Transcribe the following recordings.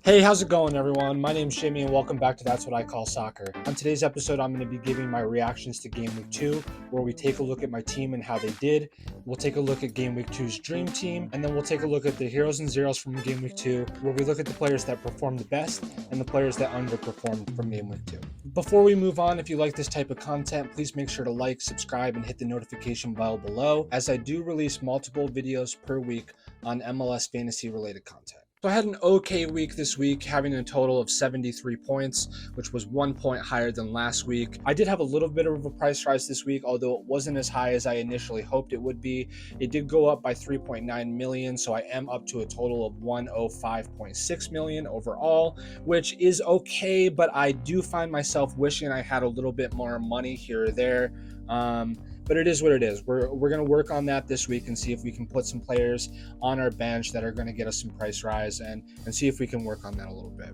Hey, how's it going, everyone? My name's Jimmy, and welcome back to That's What I Call Soccer. On today's episode, I'm going to be giving my reactions to Game Week 2, where we take a look at my team and how they did. We'll take a look at Game Week 2's Dream Team, and then we'll take a look at the heroes and zeros from Game Week 2, where we look at the players that performed the best and the players that underperformed from Game Week 2. Before we move on, if you like this type of content, please make sure to like, subscribe, and hit the notification bell below, as I do release multiple videos per week on MLS Fantasy related content. So I had an okay week this week, having a total of 73 points, which was 1 point higher than last week. I did have a little bit of a price rise this week, although it wasn't as high as I initially hoped it would be. It did go up by 3.9 million, so I am up to a total of 105.6 million overall, which is okay, but I do find myself wishing I had a little bit more money here or there. But it is what it is. We're going to work on that this week and see if we can put some players on our bench that are going to get us some price rise and see if we can work on that a little bit.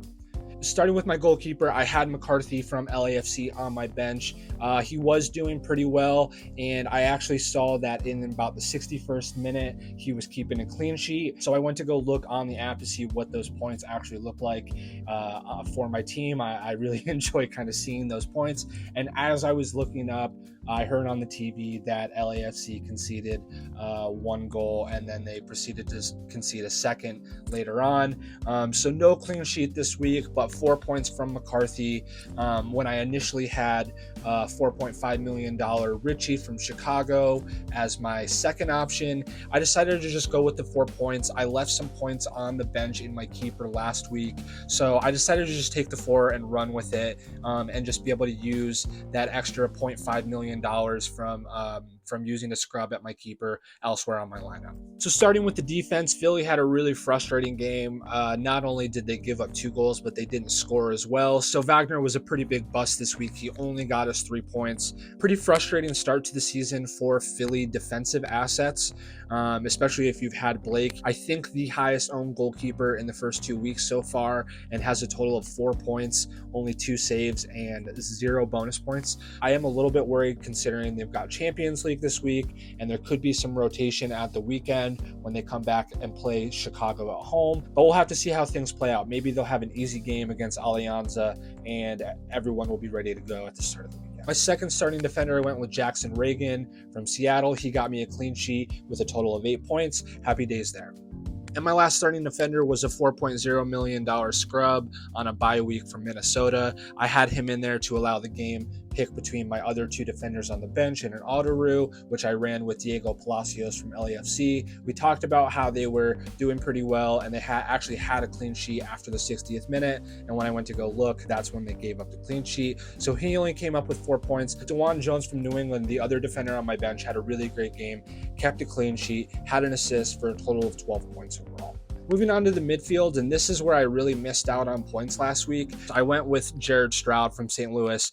Starting with my goalkeeper, I had McCarthy from LAFC on my bench. He was doing pretty well, and I actually saw that in about the 61st minute, he was keeping a clean sheet. So I went to go look on the app to see what those points actually look like for my team. I really enjoy kind of seeing those points. And as I was looking up, I heard on the TV that LAFC conceded one goal, and then they proceeded to concede a second later on. So no clean sheet this week, but 4 points from McCarthy. When I initially had $4.5 million Richie from Chicago as my second option, I decided to just go with the 4 points. I left some points on the bench in my keeper last week, so I decided to just take the 4 and run with it, and just be able to use that extra $0.5 million from using a scrub at my keeper elsewhere on my lineup. So starting with the defense, Philly had a really frustrating game. Not only did they give up 2 goals, but they didn't score as well. So Wagner was a pretty big bust this week. He only got us 3 points. Pretty frustrating start to the season for Philly defensive assets, especially if you've had Blake. I think the highest owned goalkeeper in the first 2 weeks so far, and has a total of 4 points, only 2 saves, and 0 bonus points. I am a little bit worried considering they've got Champions League this week, and there could be some rotation at the weekend when they come back and play Chicago at home. But we'll have to see how things play out. Maybe they'll have an easy game against Alianza, and everyone will be ready to go at the start of the weekend. My second starting defender, I went with Jackson Reagan from Seattle. He got me a clean sheet with a total of 8 points. Happy days there. And my last starting defender was a $4.0 million scrub on a bye week from Minnesota. I had him in there to allow the game pick between my other 2 defenders on the bench and an Autoru, which I ran with Diego Palacios from LAFC. We talked about how they were doing pretty well, and they actually had a clean sheet after the 60th minute. And when I went to go look, that's when they gave up the clean sheet. So he only came up with 4 points. DeJuan Jones from New England, the other defender on my bench, had a really great game, kept a clean sheet, had an assist for a total of 12 points overall. Moving on to the midfield, and this is where I really missed out on points last week. I went with Jared Stroud from St. Louis.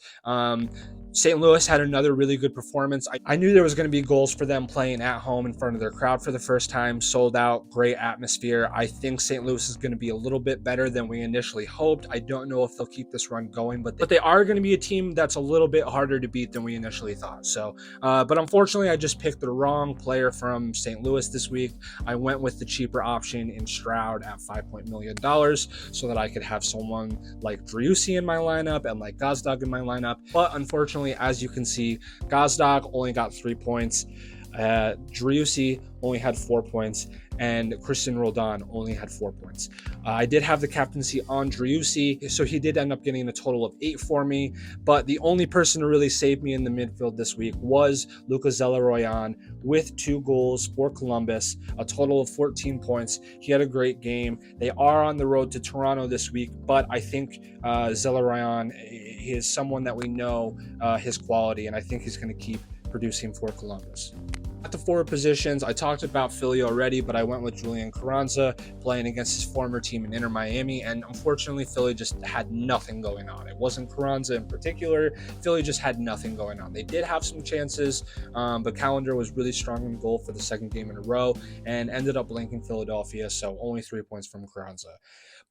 St. Louis had another really good performance. I knew there was going to be goals for them playing at home in front of their crowd for the first time. Sold out, great atmosphere. I think St. Louis is going to be a little bit better than we initially hoped. I don't know if they'll keep this run going, but they are going to be a team that's a little bit harder to beat than we initially thought. So, but unfortunately, I just picked the wrong player from St. Louis this week. I went with the cheaper option in Stroud at $5 million so that I could have someone like Driussi in my lineup and like Gazdag in my lineup. But unfortunately, as you can see, Gazdag only got 3 points. Driussi only had 4 points, and Christian Roldan only had 4 points. I did have the captaincy on Driussi, so he did end up getting a total of 8 for me, but the only person to really save me in the midfield this week was Lucas Zelarayán with 2 goals for Columbus, a total of 14 points. He had a great game. They are on the road to Toronto this week, but I think Zelarayán is someone that we know his quality, and I think he's going to keep producing for Columbus. At the forward positions, I talked about Philly already, but I went with Julian Carranza playing against his former team in Inter Miami, and unfortunately, Philly just had nothing going on. It wasn't Carranza in particular. Philly just had nothing going on. They did have some chances, but Callender was really strong in goal for the second game in a row and ended up blanking Philadelphia, so only 3 points from Carranza.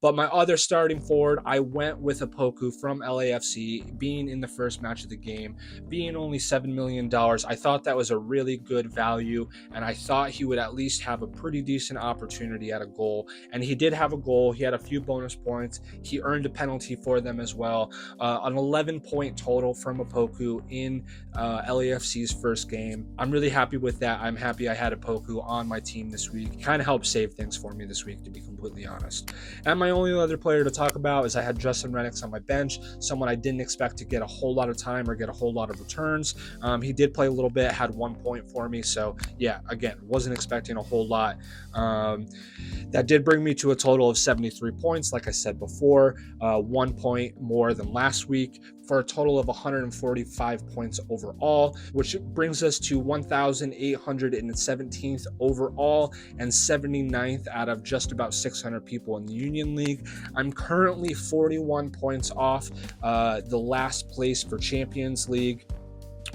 But my other starting forward, I went with Opoku from LAFC, being in the first match of the game, being only $7 million. I thought that was a really good value, and I thought he would at least have a pretty decent opportunity at a goal. And he did have a goal. He had a few bonus points. He earned a penalty for them as well. An 11-point total from Opoku in LAFC's first game. I'm really happy with that. I'm happy I had Opoku on my team this week. Kind of helped save things for me this week, to be completely honest. And my only other player to talk about is I had Justin Rennicks on my bench, someone I didn't expect to get a whole lot of time or get a whole lot of returns. He did play a little bit, had 1 point for me. So yeah, again, wasn't expecting a whole lot. That did bring me to a total of 73 points, like I said before, 1 point more than last week, for a total of 145 points overall, which brings us to 1,817th overall and 79th out of just about 600 people in the Union League. I'm currently 41 points off the last place for Champions League,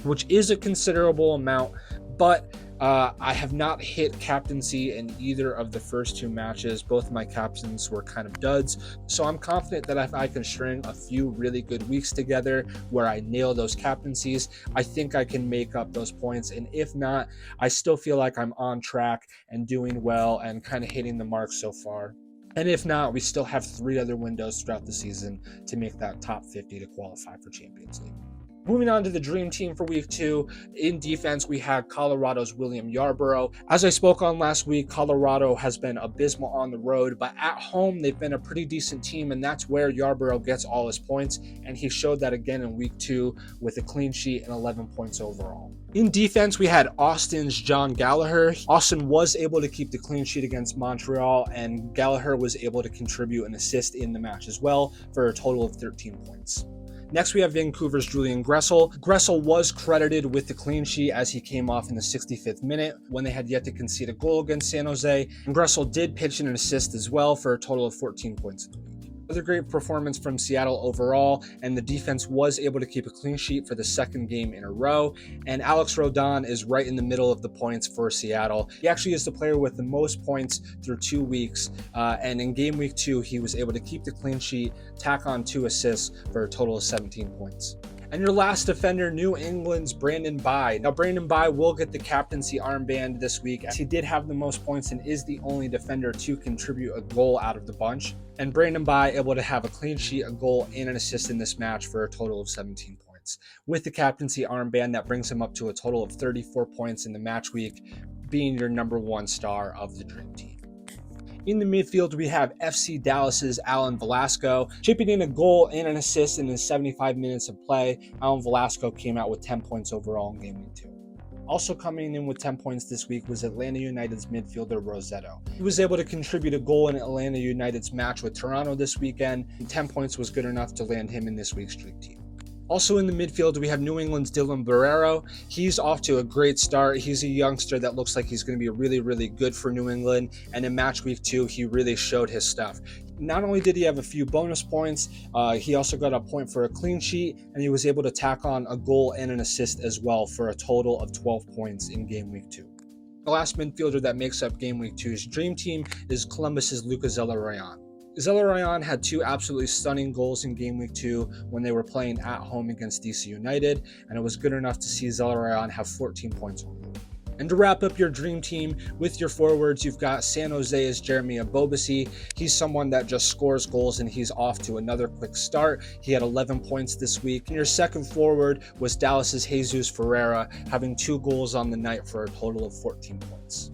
which is a considerable amount, but I have not hit captaincy in either of the first 2 matches. Both of my captains were kind of duds, so I'm confident that if I can string a few really good weeks together where I nail those captaincies, I think I can make up those points. And if not, I still feel like I'm on track and doing well and kind of hitting the mark so far. And if not, we still have 3 other windows throughout the season to make that top 50 to qualify for Champions League. Moving on to the dream team for week 2. In defense, we had Colorado's William Yarborough. As I spoke on last week, Colorado has been abysmal on the road, but at home, they've been a pretty decent team, and that's where Yarborough gets all his points, and he showed that again in week 2 with a clean sheet and 11 points overall. In defense, we had Austin's John Gallagher. Austin was able to keep the clean sheet against Montreal, and Gallagher was able to contribute an assist in the match as well for a total of 13 points. Next, we have Vancouver's Julian Gressel. Gressel was credited with the clean sheet as he came off in the 65th minute when they had yet to concede a goal against San Jose. And Gressel did pitch in an assist as well for a total of 14 points in the week. Another great performance from Seattle overall, and the defense was able to keep a clean sheet for the second game in a row. And Alex Rodon is right in the middle of the points for Seattle. He actually is the player with the most points through 2 weeks, and in game week 2, he was able to keep the clean sheet, tack on 2 assists for a total of 17 points. And your last defender, New England's Brandon Bye. Now, Brandon Bye will get the captaincy armband this week, as he did have the most points and is the only defender to contribute a goal out of the bunch. And Brandon Bye able to have a clean sheet, a goal, and an assist in this match for a total of 17 points. With the captaincy armband, that brings him up to a total of 34 points in the match week, being your number 1 star of the dream team. In the midfield, we have FC Dallas's Alan Velasco. Chipping in a goal and an assist in his 75 minutes of play, Alan Velasco came out with 10 points overall in game week 2. Also coming in with 10 points this week was Atlanta United's midfielder Rossetto. He was able to contribute a goal in Atlanta United's match with Toronto this weekend, and 10 points was good enough to land him in this week's dream team. Also in the midfield, we have New England's Dylan Barrero. He's off to a great start. He's a youngster that looks like he's going to be really, really good for New England. And in match week 2, he really showed his stuff. Not only did he have a few bonus points, he also got a point for a clean sheet, and he was able to tack on a goal and an assist as well for a total of 12 points in game week 2. The last midfielder that makes up game week 2's dream team is Columbus's Lucas Zelarayan. Zelarayan had 2 absolutely stunning goals in game week 2 when they were playing at home against DC United, and it was good enough to see Zelarayan have 14 points overall. And to wrap up your dream team with your forwards, you've got San Jose's Jeremy Abobasi. He's someone that just scores goals, and he's off to another quick start. He had 11 points this week. And your second forward was Dallas's Jesus Ferreira, having 2 goals on the night for a total of 14 points.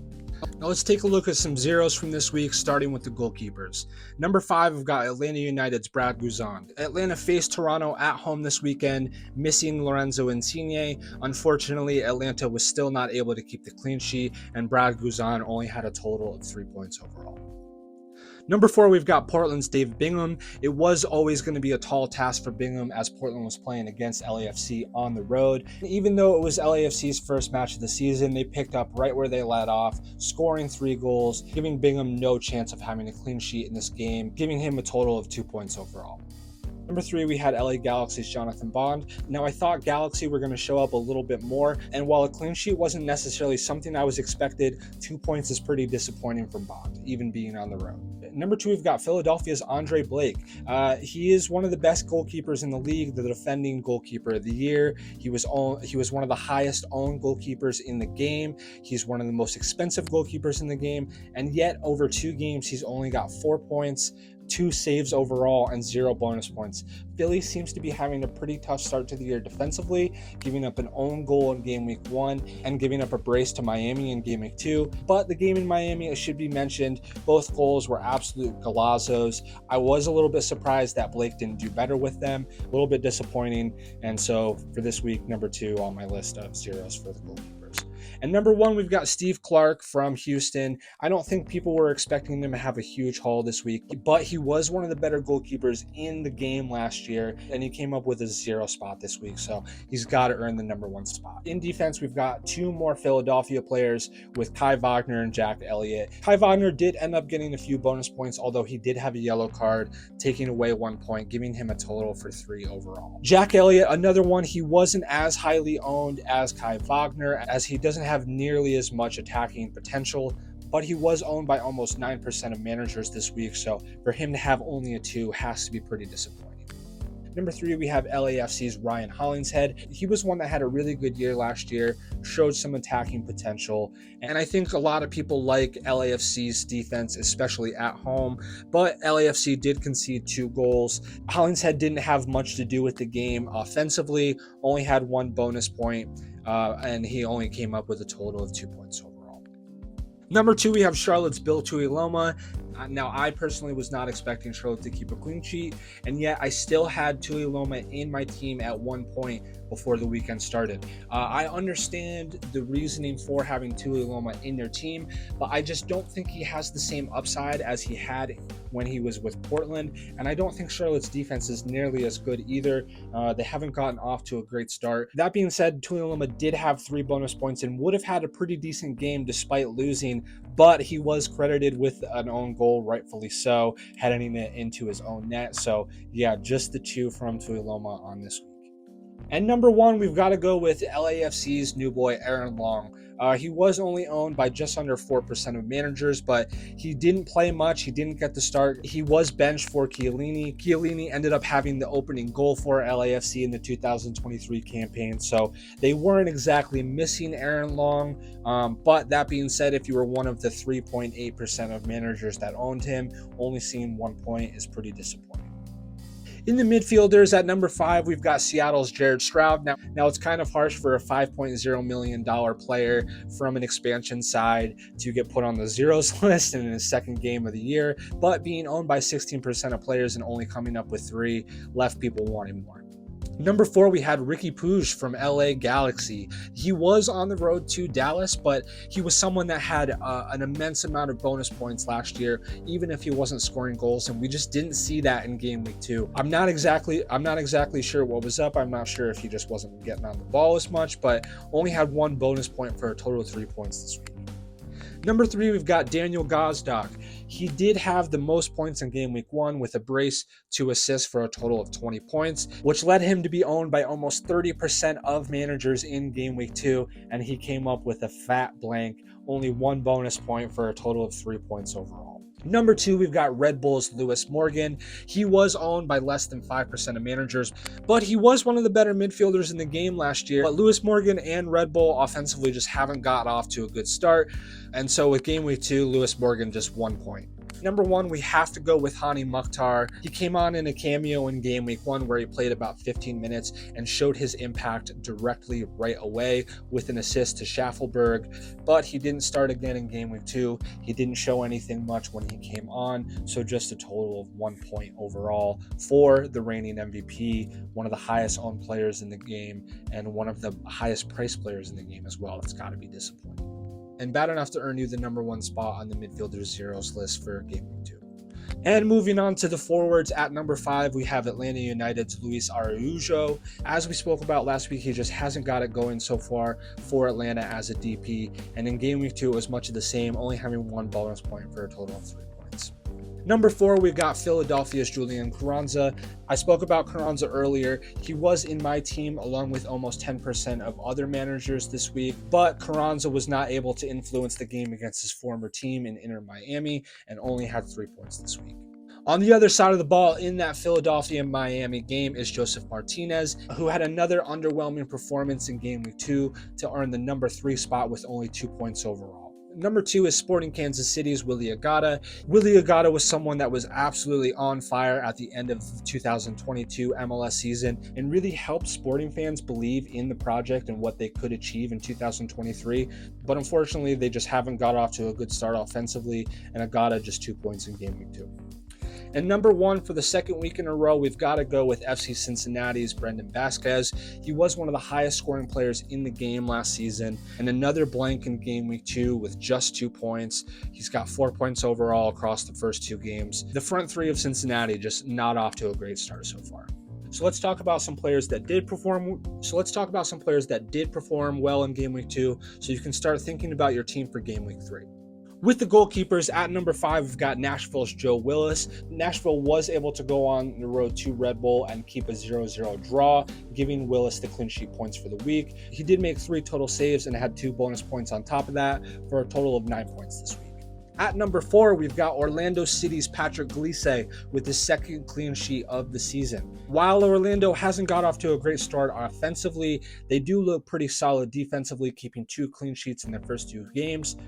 Now let's take a look at some zeros from this week, starting with the goalkeepers. Number 5, we've got Atlanta United's Brad Guzan. Atlanta faced Toronto at home this weekend, missing Lorenzo Insigne. Unfortunately, Atlanta was still not able to keep the clean sheet, and Brad Guzan only had a total of 3 points overall. Number 4, we've got Portland's David Bingham. It was always going to be a tall task for Bingham as Portland was playing against LAFC on the road. And even though it was LAFC's first match of the season, they picked up right where they let off, scoring 3 goals, giving Bingham no chance of having a clean sheet in this game, giving him a total of 2 points overall. Number 3, we had LA Galaxy's Jonathan Bond. Now, I thought Galaxy were going to show up a little bit more, and while a clean sheet wasn't necessarily something I was expected, 2 points is pretty disappointing from Bond, even being on the road. Number 2, we've got Philadelphia's Andre Blake. He is one of the best goalkeepers in the league, the defending goalkeeper of the year. He was one of the highest owned goalkeepers in the game. He's one of the most expensive goalkeepers in the game, and yet over 2 games, he's only got 4 points, 2 saves overall, and 0 bonus points. Philly seems to be having a pretty tough start to the year defensively, giving up an own goal in game week 1 and giving up a brace to Miami in game week 2. But the game in Miami, it should be mentioned, both goals were absolute golazzos. I was a little bit surprised that Blake didn't do better with them, a little bit disappointing. And so for this week, number 2 on my list of zeros for the goalkeepers. And number 1, we've got Steve Clark from Houston. I don't think people were expecting him to have a huge haul this week, but he was one of the better goalkeepers in the game last year, and he came up with a 0 spot this week, so he's got to earn the number 1 spot. In defense, we've got 2 more Philadelphia players with Kai Wagner and Jack Elliott. Kai Wagner did end up getting a few bonus points, although he did have a yellow card, taking away 1 point, giving him a total for 3 overall. Jack Elliott, another one, he wasn't as highly owned as Kai Wagner, as he doesn't have nearly as much attacking potential, but he was owned by almost 9% of managers this week, so for him to have only a 2 has to be pretty disappointing. Number 3, we have LAFC's Ryan Hollingshead. He was one that had a really good year last year, showed some attacking potential, and I think a lot of people like LAFC's defense, especially at home, but LAFC did concede 2 goals. Hollingshead didn't have much to do with the game offensively, only had 1 bonus point, and he only came up with a total of 2 points overall. Number 2, we have Charlotte's Bill Tuiloma. Now, I personally was not expecting Charlotte to keep a clean sheet, and yet I still had Tuiloma in my team at 1 point before the weekend started. I understand the reasoning for having Tuiloma in their team, but I just don't think he has the same upside as he had when he was with Portland, and I don't think Charlotte's defense is nearly as good either. They haven't gotten off to a great start. That being said, Tuiloma did have 3 bonus points and would have had a pretty decent game despite losing, but he was credited with an own goal, rightfully so, heading it into his own net. So yeah, just the 2 from Tuiloma on this week. And number 1, we've got to go with LAFC's new boy, Aaron Long. He was only owned by just under 4% of managers, but he didn't play much. He didn't get the start. He was benched for Chiellini. Chiellini ended up having the opening goal for LAFC in the 2023 campaign, so they weren't exactly missing Aaron Long. But that being said, if you were one of the 3.8% of managers that owned him, only seeing 1 point is pretty disappointing. In the midfielders, at number 5, we've got Seattle's Jared Stroud. Now it's kind of harsh for a $5.0 million player from an expansion side to get put on the zeros list in his second game of the year, but being owned by 16% of players and only coming up with 3 left people wanting more. Number 4, we had Ricky Puig from LA Galaxy. He was on the road to Dallas, but he was someone that had an immense amount of bonus points last year, even if he wasn't scoring goals, and we just didn't see that in game week 2. I'm not exactly sure what was up. I'm not sure if he just wasn't getting on the ball as much, but only had 1 bonus point for a total of 3 points this week. Number 3, we've got Daniel Gazdag. He did have the most points in game week 1 with a brace, 2 assists for a total of 20 points, which led him to be owned by almost 30% of managers in game week 2, and he came up with a fat blank, only 1 bonus point for a total of 3 points overall. Number 2, we've got Red Bull's Lewis Morgan. He was owned by less than 5% of managers, but he was one of the better midfielders in the game last year. But Lewis Morgan and Red Bull offensively just haven't got off to a good start. And so with game week 2, Lewis Morgan just 1 point. Number 1, we have to go with Hani Mukhtar. He came on in a cameo in game week 1 where he played about 15 minutes and showed his impact directly right away with an assist to Schaffelberg, but he didn't start again in game week 2. He didn't show anything much when he came on, so just a total of 1 point overall for the reigning MVP, one of the highest owned players in the game and one of the highest priced players in the game as well. It's got to be disappointing. And bad enough to earn you the number 1 spot on the midfielders zeros list for game week 2. And moving on to the forwards, at number 5, we have Atlanta United's Luis Araujo. As we spoke about last week, he just hasn't got it going so far for Atlanta as a DP. And in game week 2, it was much of the same, only having 1 bonus point for a total of 3 points. Number 4, we've got Philadelphia's Julian Carranza. I spoke about Carranza earlier. He was in my team along with almost 10% of other managers this week, but Carranza was not able to influence the game against his former team in Inter Miami and only had 3 points this week. On the other side of the ball in that Philadelphia-Miami game is Joseph Martinez, who had another underwhelming performance in game week 2 to earn the number 3 spot with only 2 points overall. Number 2 is Sporting Kansas City's Willy Agada. Willy Agada was someone that was absolutely on fire at the end of the 2022 MLS season and really helped Sporting fans believe in the project and what they could achieve in 2023. But unfortunately, they just haven't got off to a good start offensively, and Agada just 2 points in game week 2. And number 1 for the second week in a row, we've got to go with FC Cincinnati's Brendan Vasquez. He was one of the highest scoring players in the game last season, and another blank in game week 2 with just 2 points. He's got 4 points overall across the first 2 games. The front 3 of Cincinnati just not off to a great start so far. So let's talk about some players that did perform. Well in game week 2, so you can start thinking about your team for game week 3. With the goalkeepers, at number 5, we've got Nashville's Joe Willis. Nashville was able to go on the road to Red Bull and keep a 0-0 draw, giving Willis the clean sheet points for the week. He did make 3 total saves and had 2 bonus points on top of that for a total of 9 points this week. At number 4, we've got Orlando City's Patrick Gleese with his second clean sheet of the season. While Orlando hasn't got off to a great start offensively, they do look pretty solid defensively, keeping 2 clean sheets in their first 2 games.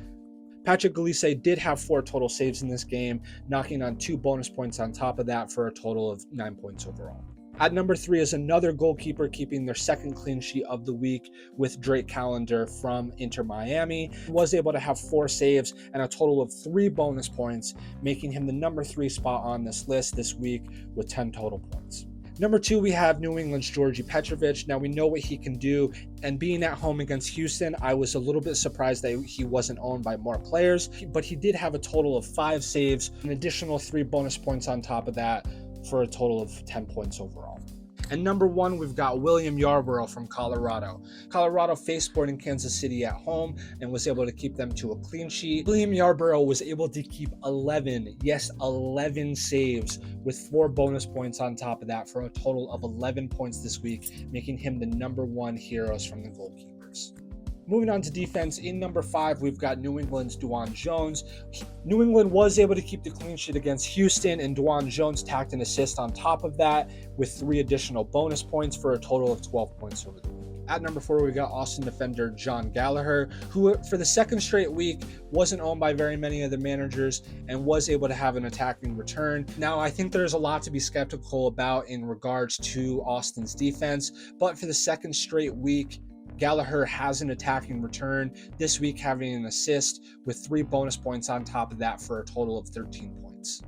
Patrick Gleese did have 4 total saves in this game, knocking on 2 bonus points on top of that for a total of 9 points overall. At number 3 is another goalkeeper keeping their second clean sheet of the week with Drake Callender from Inter Miami. He was able to have 4 saves and a total of 3 bonus points, making him the number 3 spot on this list this week with 10 total points. Number 2, we have New England's Georgi Petrovic. Now we know what he can do, and being at home against Houston, I was a little bit surprised that he wasn't owned by more players, but he did have a total of 5 saves, an additional 3 bonus points on top of that for a total of 10 points overall. And number 1, we've got William Yarborough from Colorado. Colorado faced Sporting Kansas City at home and was able to keep them to a clean sheet. William Yarborough was able to keep 11 saves with 4 bonus points on top of that for a total of 11 points this week, making him the number 1 heroes from the goalkeepers. Moving on to defense, in number 5, we've got New England's Dwan Jones. New England was able to keep the clean sheet against Houston, and Dwan Jones tacked an assist on top of that with 3 additional bonus points for a total of 12 points over the week. At number 4, we got Austin defender John Gallagher, who for the second straight week wasn't owned by very many of the managers and was able to have an attacking return. Now, I think there's a lot to be skeptical about in regards to Austin's defense, but for the second straight week, Gallagher has an attacking return, this week having an assist with 3 bonus points on top of that for a total of 13 points.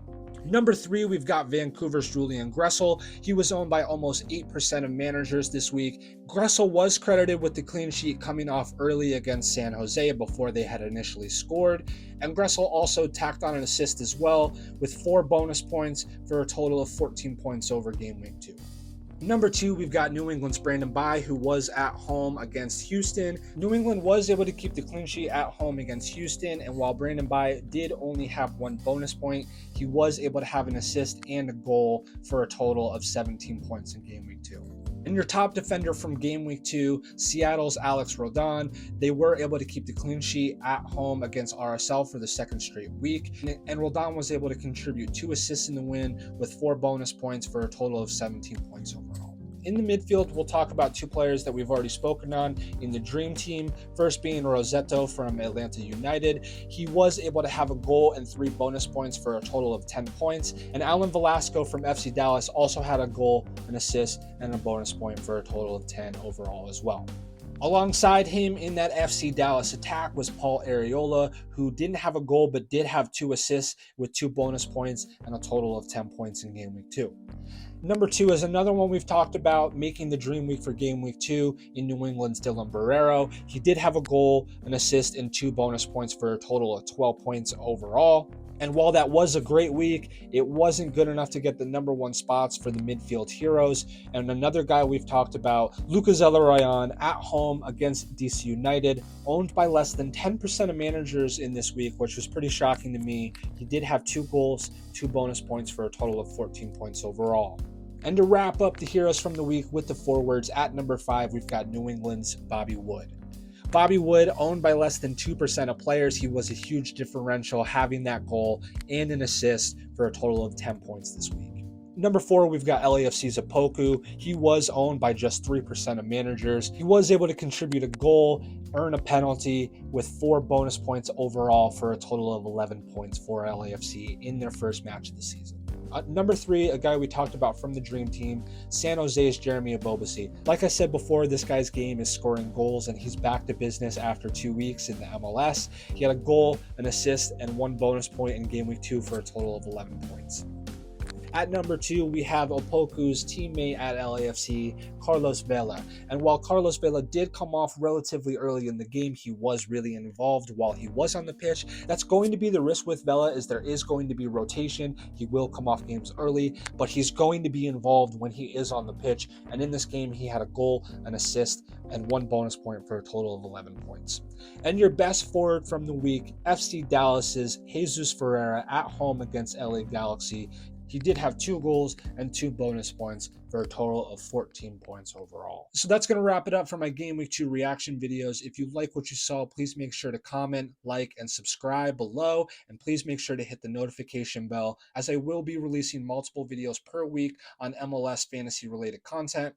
Number 3, we've got Vancouver's Julian Gressel. He was owned by almost 8% of managers this week. Gressel was credited with the clean sheet coming off early against San Jose before they had initially scored. And Gressel also tacked on an assist as well with 4 bonus points for a total of 14 points over game week 2. Number 2, we've got New England's Brandon Bye, who was at home against Houston. New England was able to keep the clean sheet at home against Houston, and while Brandon Bye did only have 1 bonus point, he was able to have an assist and a goal for a total of 17 points in game week 2. And your top defender from game week 2, Seattle's Alex Rodon, they were able to keep the clean sheet at home against RSL for the second straight week. And Rodon was able to contribute 2 assists in the win with 4 bonus points for a total of 17 points overall. In the midfield, we'll talk about 2 players that we've already spoken on in the Dream Team, first being Rossetto from Atlanta United. He was able to have a goal and 3 bonus points for a total of 10 points. And Alan Velasco from FC Dallas also had a goal, an assist, and a bonus point for a total of 10 overall as well. Alongside him in that FC Dallas attack was Paul Arriola, who didn't have a goal but did have 2 assists with 2 bonus points and a total of 10 points in game week 2. Number 2 is another one we've talked about, making the dream week for game week 2 in New England's Dylan Barrero. He did have a goal, an assist, and 2 bonus points for a total of 12 points overall. And while that was a great week, it wasn't good enough to get the number one spots for the midfield heroes. And another guy we've talked about, Lucas Elarayan, at home against DC United, owned by less than 10% of managers in this week, which was pretty shocking to me. He did have 2 goals, 2 bonus points for a total of 14 points overall. And to wrap up the heroes from the week with the forwards, at number 5, we've got New England's Bobby Wood. Bobby Wood, owned by less than 2% of players, he was a huge differential, having that goal and an assist for a total of 10 points this week. Number 4, we've got LAFC's Opoku. He was owned by just 3% of managers. He was able to contribute a goal, earn a penalty with 4 bonus points overall for a total of 11 points for LAFC in their first match of the season. Number 3, a guy we talked about from the Dream Team, San Jose's Jeremy Ebobisse. Like I said before, this guy's game is scoring goals, and he's back to business after 2 weeks in the MLS. He had a goal, an assist, and 1 bonus point in Game Week 2 for a total of 11 points. At number 2, we have Opoku's teammate at LAFC, Carlos Vela. And while Carlos Vela did come off relatively early in the game, he was really involved while he was on the pitch. That's going to be the risk with Vela, is there is going to be rotation. He will come off games early, but he's going to be involved when he is on the pitch. And in this game, he had a goal, an assist, and 1 bonus point for a total of 11 points. And your best forward from the week, FC Dallas's Jesus Ferreira at home against LA Galaxy. He did have 2 goals and 2 bonus points for a total of 14 points overall. So that's going to wrap it up for my Game Week 2 reaction videos. If you like what you saw, please make sure to comment, like, and subscribe below. And please make sure to hit the notification bell, as I will be releasing multiple videos per week on MLS fantasy related content.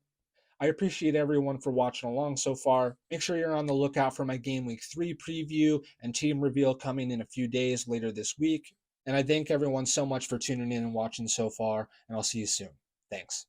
I appreciate everyone for watching along so far. Make sure you're on the lookout for my Game Week 3 preview and team reveal coming in a few days later this week. And I thank everyone so much for tuning in and watching so far, and I'll see you soon. Thanks.